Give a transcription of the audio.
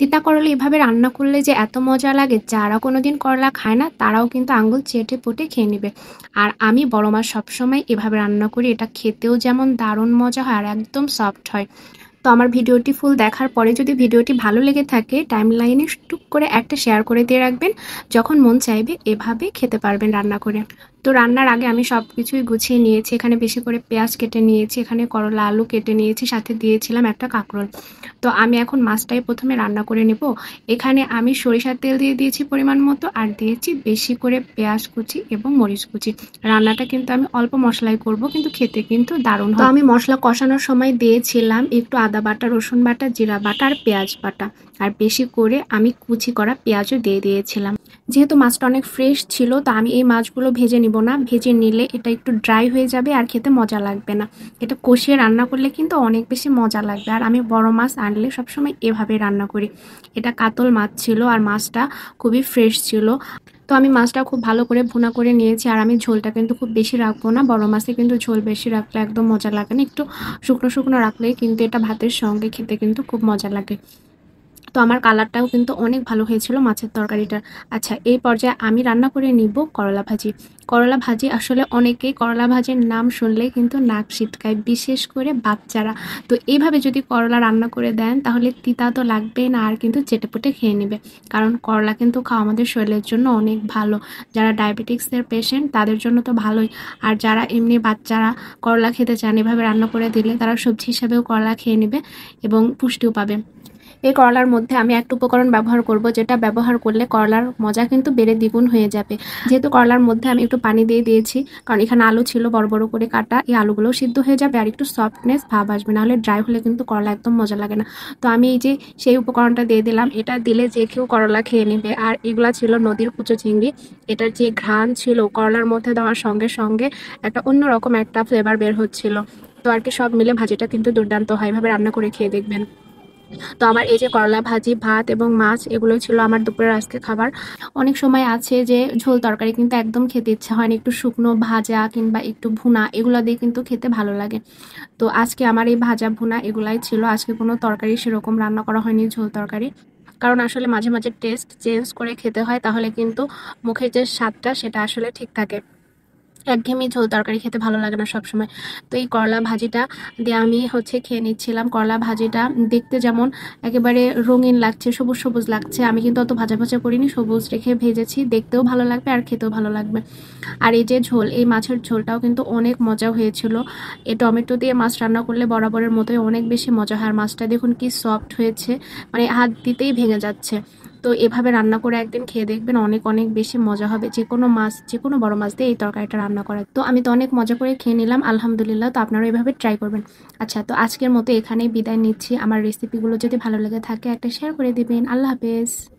তিতা করলা এভাবে রান্না করলে যে এত মজা লাগে, যারা কোনোদিন করলা খায় না তারাও কিন্তু আঙুল চেটে পুটে খেয়ে নেবে। আর আমি বড় মা সবসময় এভাবে রান্না করি, এটা খেতেও যেমন দারুণ মজা হয় আর একদম সফট হয়। তো আমার ভিডিওটি ফুল দেখার পরে যদি ভিডিওটি ভালো লেগে থাকে, টাইমলাইনে টুক করে একটা শেয়ার করে দিয়ে রাখবেন। যখন মন চাইবে এভাবে খেতে পারবেন রান্না করে। তো রান্নার আগে আমি সব কিছুই গুছিয়ে নিয়েছি। এখানে বেশি করে পেঁয়াজ কেটে নিয়েছি, এখানে করলা আলু কেটে নিয়েছি, সাথে দিয়েছিলাম একটা কাঁকরোল। তো আমি এখন মাছটাই প্রথমে রান্না করে নেব। এখানে আমি সরিষার তেল দিয়ে দিয়েছি পরিমাণ মতো, আর দিয়েছি বেশি করে পেঁয়াজ কুচি এবং মরিচ কুচি। রান্নাটা কিন্তু আমি অল্প মশলাই করব, কিন্তু খেতে কিন্তু দারুণ হয়। তো আমি মশলা কষানোর সময় দিয়েছিলাম একটু আদা বাটা, রসুন বাটা, জিরা বাটা আর পেঁয়াজ বাটা। আর বেশি করে আমি কুচি করা পেঁয়াজও দিয়ে দিয়েছিলাম। যেহেতু মাছটা অনেক ফ্রেশ ছিল, তো আমি এই মাছগুলো ভেজে নিব না। ভেজে নিলে এটা একটু ড্রাই হয়ে যাবে আর খেতে মজা লাগবে না। এটা কষিয়ে রান্না করলে কিন্তু অনেক বেশি মজা লাগবে। আর আমি বড় মাছ আনলে সবসময় এভাবে রান্না করি। এটা কাতল মাছ ছিল আর মাছটা খুবই ফ্রেশ ছিল। তো আমি মাছটা খুব ভালো করে ভুনা করে নিয়েছি। আর আমি ঝোলটা কিন্তু খুব বেশি রাখবো না, বড় মাছে কিন্তু ঝোল বেশি রাখলে একদম মজা লাগে না। একটু শুকনো শুকনো রাখলেই কিন্তু এটা ভাতের সঙ্গে খেতে কিন্তু খুব মজা লাগে। তো আমার কালারটাও কিন্তু অনেক ভালো হয়েছিল মাছের তরকারিটার। আচ্ছা, এই পর্যায়ে আমি রান্না করে নিব করলা ভাজি। করলা ভাজি আসলে অনেকেই করলা ভাজির নাম শুনলেই কিন্তু নাক সিটকায়, বিশেষ করে বাচ্চারা। তো এইভাবে যদি করলা রান্না করে দেন তাহলে তিতা তো লাগবেই না, আর কিন্তু চেটেপুটে খেয়ে নেবে। কারণ করলা কিন্তু খাওয়া আমাদের শরীরের জন্য অনেক ভালো। যারা ডায়াবেটিক্সের পেশেন্ট তাদের জন্য তো ভালোই। আর যারা এমনি বাচ্চারা করলা খেতে চান, এভাবে রান্না করে দিলে তারা সবজি হিসাবেও করলা খেয়ে নেবে এবং পুষ্টিও পাবে। এই করলার মধ্যে আমি একটা উপকরণ ব্যবহার করব, যেটা ব্যবহার করলে করলার মজা কিন্তু বেড়ে দ্বিগুণ হয়ে যাবে। যেহেতু করলার মধ্যে আমি একটু পানি দিয়ে দিয়েছি, কারণ এখানে আলু ছিল বড় বড় করে কাটা, এই আলুগুলো সিদ্ধ হয়ে যাবে আর একটু সফটনেস ভাব আসবে, নাহলে ড্রাই হলে কিন্তু করলা একদম মজা লাগে না। তো আমি এই যে সেই উপকরণটা দিয়ে দিলাম, এটা দিলে যে কেউ করলা খেয়ে নেবে। আর এগুলা ছিল নদীর কুচো চিংড়ি। এটার যে ঘ্রাণ ছিল করলার মধ্যে দেওয়ার সঙ্গে সঙ্গে একটা অন্যরকম একটা ফ্লেভার বের হচ্ছিল। তো আর কি সব মিলে ভাজিটা কিন্তু দুর্দান্ত হয়, এভাবে রান্না করে খেয়ে দেখবেন। তো আমার এই যে করলা ভাজি, ভাত এবং মাছ, এগুলোই ছিল আমার দুপুরের আজকে খাবার। অনেক সময় আছে যে ঝোল তরকারি কিন্তু একদম খেতে ইচ্ছা হয় না, একটু শুকনো ভাজা কিংবা একটু ভুনা এগুলো দিয়ে কিন্তু খেতে ভালো লাগে। তো আজকে আমার এই ভাজা ভুনা এগুলাই ছিল। আজকে কোনো তরকারি সেরকম রান্না করা হয়নি, ঝোল তরকারি। কারণ আসলে মাঝে মাঝে টেস্ট চেঞ্জ করে খেতে হয়, তাহলে কিন্তু মুখের যে স্বাদটা সেটা আসলে ঠিক থাকে। একঘেয়েমি ঝোল তরকারি খেতে ভালো লাগে না সবসময়। তো এই করলা ভাজিটা দিয়ে আমি খেয়ে নিচ্ছিলাম। করলা ভাজিটা দেখতে যেমন একেবারে রঙিন লাগছে, সবুজ সবুজ লাগছে, আমি কিন্তু অত ভাজা ভাজা করিনি, সবুজ রেখে ভেজেছি, দেখতেও ভালো লাগবে আর খেতেও ভালো লাগবে। আর এই যে ঝোল, এই মাছের ঝোলটাও কিন্তু অনেক মজা হয়েছিল। এই টমেটো দিয়ে মাছ রান্না করলে বরাবরের মতোই অনেক বেশি মজা হয়। আর মাছটা দেখুন কি সফট হয়েছে, মানে হাত দিতেই ভেঙে যাচ্ছে। তো এভাবে রান্না করে একদিন খেয়ে দেখবেন, অনেক অনেক বেশি মজা হবে। যে কোনো মাছ, যে কোনো বড় মাছ দিয়ে এই তরকারিটা রান্না করা। তো আমি তো অনেক মজা করে খেয়ে নিলাম, আলহামদুলিল্লাহ। তো আপনারা এভাবে ট্রাই করবেন। আচ্ছা, তো আজকের মতো এখানেই বিদায় নিচ্ছি। আমার রেসিপিগুলো যদি ভালো লেগে থাকে একটা শেয়ার করে দিবেন। আল্লাহ হাফেজ।